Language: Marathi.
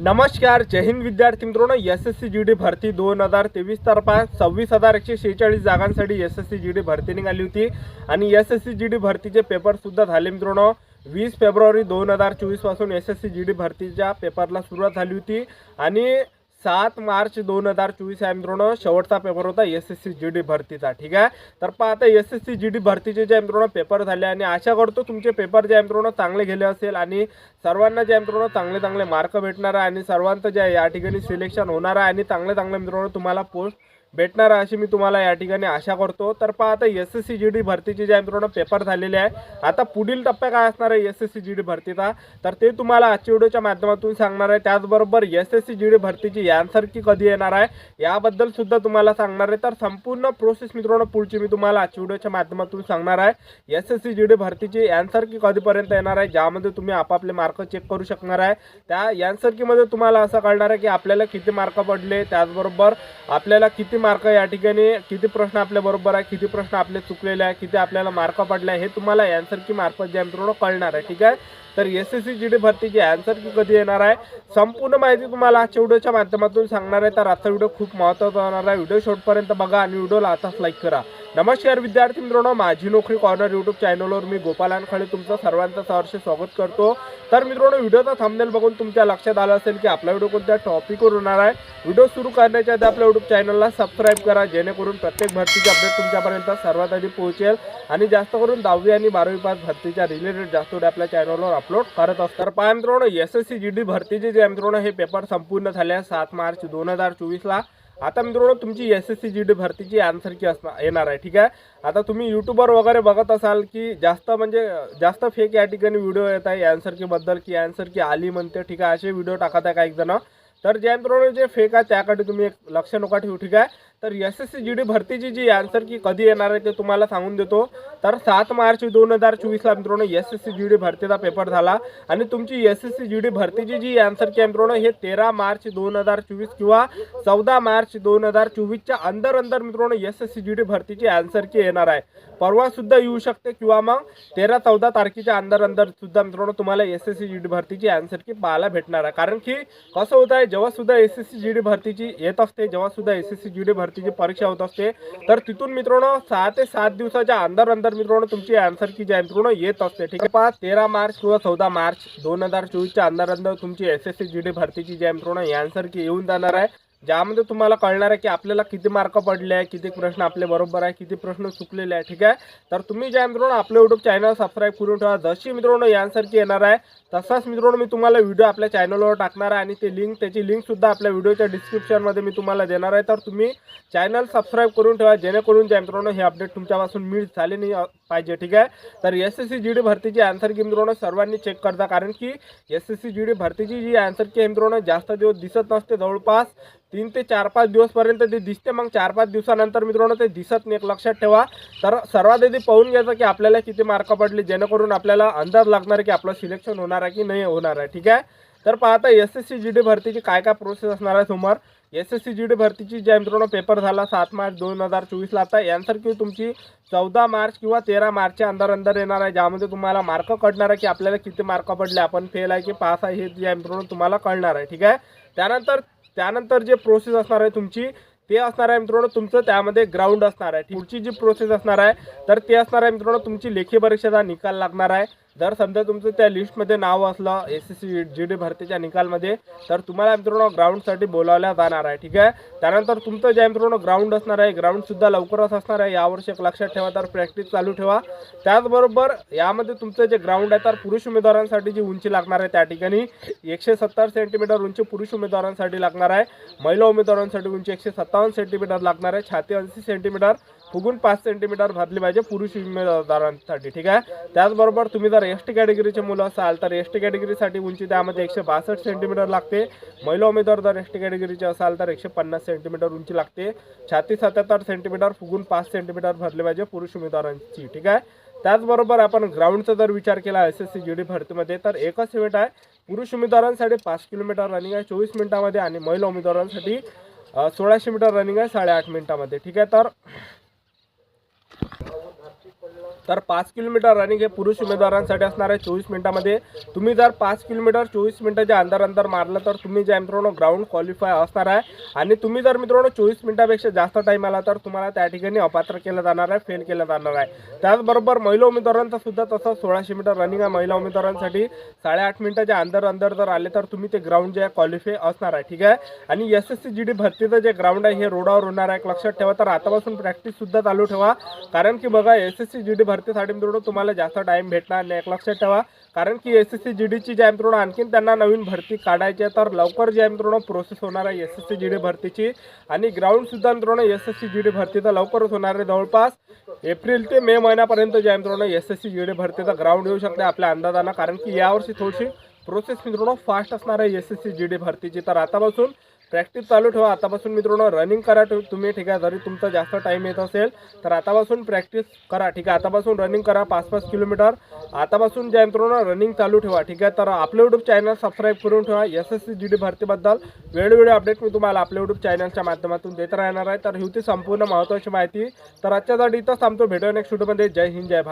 नमस्कार, जय हिंद विद्यार्थी मित्रांनो. एसएससी जीडी भरती 2023 तर्फे 26,146 जागांसाठी एसएससी जीडी भरती निघाली होती आणि एसएससी जीडी भरतीचे पेपर सुद्धा झाले मित्रांनो. 20 फेब्रुवारी 2024 पासून एसएससी जीडी भरतीच्या पेपरला सुरुवात झाली होती आणि 7 मार्च 2024 या मित्रांनो शेवटचा पेपर होता एसएससी जीडी भरतीचा. ठीक आहे, तर आता एसएससी जीडी भरतीचे जे मित्रांनो पेपर झाले आणि आशा करतो तुमचे पेपर जे मित्रांनो चांगले गेले असेल आणि सर्वांना जे मित्रांनो चांगले मार्क भेटणार आहे आणि सर्वांचं जे या ठिकाणी सिलेक्शन होणार आहे आणि चांगले मित्रांनो तुम्हाला पोस्ट भेटणार आहे अशी मी तुम्हाला या ठिकाणी आशा करतो. तर आता एसएससी जीडी भरतीचे जे मित्रांनो पेपर झालेले आहे, आता पुढील टप्पा काय असणार आहे एसएससी जीडी भरतीचा तर ते तुम्हाला आजच्या व्हिडिओच्या माध्यमातून सांगणार आहे. त्याचबरोबर एसएससी जीडी भरतीची आन्सर की कधी येणार आहे याबद्दल सुद्धा तुम्हाला सांगणार आहे. तर संपूर्ण प्रोसेस मित्रांनो पुढची मी तुम्हाला आजच्या व्हिडिओच्या माध्यमातून सांगणार आहे. एसएससी जीडी भरतीची आन्सर की कधीपर्यंत येणार आहे, ज्यामध्ये तुम्ही आपापले मार्क चेक करू शकणार आहे. त्या आन्सर कीमध्ये तुम्हाला असं कळणार आहे की आपल्याला किती मार्क पडले, त्याचबरोबर आपल्याला किती मार्क या ठिकाणी किती प्रश्न आपल्या बरोबर आहे, किती प्रश्न आपले चुकलेले आहे, किती आपल्याला मार्क पडले हे तुम्हाला आन्सर की मार्फत जे मित्रांनो कळणार आहे. ठीक आहे, तर एसएससी जीडी भरतीची आन्सर की कधी येणार आहे संपूर्ण माहिती तुम्हाला आजच्या व्हिडिओच्या माध्यमातून सांगणार आहे. तर आजचा व्हिडिओ खूप महत्त्वाचा होणार आहे. व्हिडिओ शेवटपर्यंत बघा आणि व्हिडिओला आताच लाईक करा. नमस्कार विद्यार्थी मित्रांनो, माझी नोकरी कॉर्नर यूट्यूब चॅनलवर मी गोपाल अनखळे तुमचं सर्वांचं सहर्ष स्वागत करतो. तर मित्रांनो, व्हिडिओचा थंबनेल बघून तुमच्या लक्षात आलं असेल की आपला व्हिडिओ कोणत्या टॉपिकवर होणार आहे. व्हिडिओ सुरू करण्याच्या आधी आपल्या यूट्यूब चॅनलला सबस्क्राईब करा, जेणेकरून प्रत्येक भरतीचे अपडेट तुमच्यापर्यंत सर्वात आधी पोहोचेल आणि जास्त करून 10वी आणि 12वी पास भरतीच्या रिलेटेड जास्त व्हिडिओ आपल्या चॅनलवर अपलोड करत असतो. तर पहा मित्रांनो, एसएससी जीडी भरतीचे जे मित्रांनो हे पेपर संपूर्ण झाले 7 मार्च 2024 ला. आता मित्रांनो तुमची एसएससी जीडी भरतीची आन्सर की येणार आहे. ठीक आहे, आता तुम्ही यूट्यूबवर वगैरे बघत असाल की जास्त फेक या ठिकाणी व्हिडिओ येत आहे आन्सर की बद्दल की आन्सर की आली म्हणते. ठीक आहे, असे व्हिडिओ टाकत आहे काही जण. तर ज्या मित्रांनो जे फेक आहे त्याकडे तुम्ही एक लक्ष नका ठेवू. ठीक आहे, तर एसएससी जीडी भरतीची जी आन्सर की कधी येणार आहे ते तुम्हाला सांगून देतो. तर 7 मार्च 2024 ला मित्रांनो एसएससी जीडी भरतीचा पेपर झाला आणि तुमची एसएससी जीडी भरतीची जी आन्सर की मित्रांनो हे 13 मार्च 2024 किंवा 14 मार्च 2024 च्या अंदर मित्रांनो एसएससी जीडी भरतीची आन्सर की येणार आहे. परवा सुद्धा येऊ शकते किंवा मग 13-14 तारखेच्या अंदर सुद्धा मित्रांनो तुम्हाला एसएससी जीडी भरतीची आन्सर की पाहायला भेटणार आहे. कारण की कसं होत आहे, जेव्हा सुद्धा एसएससी जीडी भरतीची येत असते, जेव्हा सुद्धा एसएससी जीडी भरतीची परीक्षा होत असते, तर तिथून मित्रांनो 6 ते 7 दिवसाच्या अंदर मित्रांनो तुमची आन्सर की जी मित्रांनो येत असते. ठीक आहे, पहा 13 मार्च किंवा 14 मार्च 2024 च्या अंदर तुमची एसएससी जीडी भरतीची जी मित्रांनो आन्सर की येऊन जाणार आहे, ज्यामध्ये तुम्हाला कळणार आहे की आपल्याला किती मार्क पडले आहे, किती प्रश्न आपले बरोबर आहे, किती प्रश्न चुकलेले आहे. ठीक आहे, तर तुम्ही ज्या मित्रांनो आपलं यूट्यूब चॅनल सबस्क्राईब करून ठेवा. जशी मित्रांनो आन्सर की येणार आहे तसाच मित्रांनो मी तुम्हाला व्हिडिओ आपल्या चॅनलवर टाकणार आहे आणि त्याची लिंक सुद्धा आपल्या व्हिडिओच्या डिस्क्रिप्शनमध्ये मी तुम्हाला देणार आहे. तर तुम्ही चॅनल सबस्क्राईब करून ठेवा, जेणेकरून ज्या मित्रांनो हे अपडेट तुमच्यापासून मिस झाले नाही पाहिजे. ठीक आहे, तर एसएससी जीडी भरतीची आन्सर की मित्रांनो सर्वांनी चेक करता, कारण की एसएससी जीडी भरतीची जी आन्सर की मित्रांनो जास्त दिवस दिसत नसते, जवळपास 3 ते 4-5 दिवसपर्यंत ते दिसते. मग 4-5 दिवसानंतर मित्रांनो ते दिसत नाही, एक लक्षात ठेवा. तर सर्वात आधी पाहून घ्यायचं की आपल्याला किती मार्क पडले, जेणेकरून आपल्याला अंदाज लागणार आहे की आपलं सिलेक्शन होणार आहे की नाही होणार आहे. ठीक आहे, तर पाहता एसएससी जीडी भरतीची काय प्रोसेस असणार आहे समोर. एसएससी जीडी भरतीची ज्या मित्रांनो पेपर झाला 7 मार्च 2024 ला. आता आन्सर की तुमची 14 मार्च किंवा 13 मार्चच्या अंदर येणार आहे, ज्यामध्ये तुम्हाला मार्क कळणार आहे की आपल्याला किती मार्क पडले, आपण फेल आहे की पास आहे हे ज्या मित्रांनो तुम्हाला कळणार आहे. ठीक आहे, त्यानंतर जे प्रोसेस असणार आहे तुमची ते असणार आहे मित्रांनो तुमचं त्यामध्ये ग्राउंड असणार आहे. पुढची जी प्रोसेस असणार आहे तर ते असणार आहे मित्रांनो तुमची लेखी परीक्षेचा निकाल लागणार आहे. जर समजा तुमचं त्या लिस्टमध्ये नाव असलं एसएससी जीडी भरतीच्या निकालमध्ये, तर तुम्हाला मित्रांनो ग्राउंडसाठी बोलावल्या जाणार आहे. ठीक आहे, त्यानंतर तुमचं जे मित्रांनो ग्राउंड असणार आहे, ग्राउंडसुद्धा लवकरच असणार आहे. यावर्षी एक लक्षात ठेवा, तर प्रॅक्टिस चालू ठेवा. त्याचबरोबर यामध्ये तुमचं जे ग्राउंड आहे तर पुरुष उमेदवारांसाठी जी उंची लागणार आहे त्या ठिकाणी 170 सेंटीमीटर उंची पुरुष उमेदवारांसाठी लागणार आहे. महिला उमेदवारांसाठी उंची 157 सेंटीमीटर लागणार आहे. छाती 80 सेंटीमीटर फुगून 5 सेंटीमीटर भरली पाहिजे पुरुष उमेदवारांसाठी. ठीक आहे, त्याचबरोबर तुम्ही जर एसटी कॅटेगरीचे मुलं असाल तर एसटी कॅटेगरीसाठी उंची त्यामध्ये 162 सेंटीमीटर लागते. महिला उमेदवार जर एसटी कॅटेगरीचे असाल तर 150 सेंटीमीटर उंची लागते. छाती 77 सेंटीमीटर फुगून 5 सेंटीमीटर भरले पाहिजे पुरुष उमेदवारांची. ठीक आहे, त्याचबरोबर आपण ग्राउंडचा जर विचार केला एसएससी जीडी भरतीमध्ये तर एकच इव्हेंट आहे. पुरुष उमेदवारांसाठी 5 किलोमीटर रनिंग आहे 24 मिनिटांमध्ये आणि महिला उमेदवारांसाठी 1600 मीटर रनिंग आहे 8.5 मिनिटांमध्ये. ठीक आहे, तर तर 5 किलोमीटर रनिंग हे पुरुष उमेदवारांसाठी असणार आहे 24 मिनिटामध्ये. तुम्ही जर 5 किलोमीटर 24 मिनिटाच्या अंतर मारलं तर तुम्ही जे मित्रांनो ग्राउंड क्वालिफाय असणार आहे. आणि तुम्ही जर मित्रांनो 24 मिनिटापेक्षा जास्त टाईम आला तर तुम्हाला त्या ठिकाणी अपात्र केलं जाणार आहे, फेल केलं जाणार आहे. त्याचबरोबर महिला उमेदवारांचा सुद्धा तसं 1600 मीटर रनिंग आहे महिला उमेदवारांसाठी. 8.5 मिनिटाच्या अंदर जर आले तर तुम्ही ते ग्राउंड जे आहे क्वालिफाय असणार आहे. ठीक आहे. आणि SSC GD भरतीचं जे ग्राउंड आहे हे रोडावर होणार आहे, लक्षात ठेवा. तर आतापासून प्रॅक्टिस सुद्धा चालू ठेवा, कारण की बघा SSC GD भरतीसाठी मित्रांनो तुम्हाला जास्त टाइम भेटणार नाही, लक्षात ठेवा. कारण की SSC GDची जे मित्रांनो आणखीन त्यांना नवीन भरती काढायची आहे, तर लवकर जे मित्रांनो प्रोसेस होणार आहे SSC GD भरतीची. आणि ग्राउंड सुद्धा मित्रांनो SSC GD भरतीचा लवकरच होणार आहे. जवळपास एप्रिल ते मे महिन्यापर्यंत जे मित्रांनो SSC GD भरतीचा ग्राउंड येऊ शकते आपल्या अंदाजानं, कारण की यावर्षी थोडीशी प्रोसेस मित्रांनो फास्ट असणार आहे SSC GD भरतीची. तर आतापासून प्रॅक्टिस चालू ठेवा, आतापासून मित्रांनो रनिंग करा तुम्ही. ठीक आहे. जरी तुमचा जास्त टाइम येत असेल तर आतापासून प्रॅक्टिस करा. ठीक आहे. आतापासून रनिंग करा 5-5 किलोमीटर आतापासून जे मित्रांनो रनिंग चालू ठेवा. ठीक आहे. तर आपलं यूट्यूब चॅनल सबस्क्राईब करून ठेवा. SSC GD भरतीबद्दल वेळोवेळी अपडेट मी तुम्हाला आपल्या यूट्यूब चॅनलच्या माध्यमातून देत राहणार आहे. तर ही होती संपूर्ण महत्त्वाची माहिती. तर आजच्यासाठी इथंच थांबतो. भेटूया नेक्स्ट व्हिडिओमध्ये. जय हिंद, जय भारत.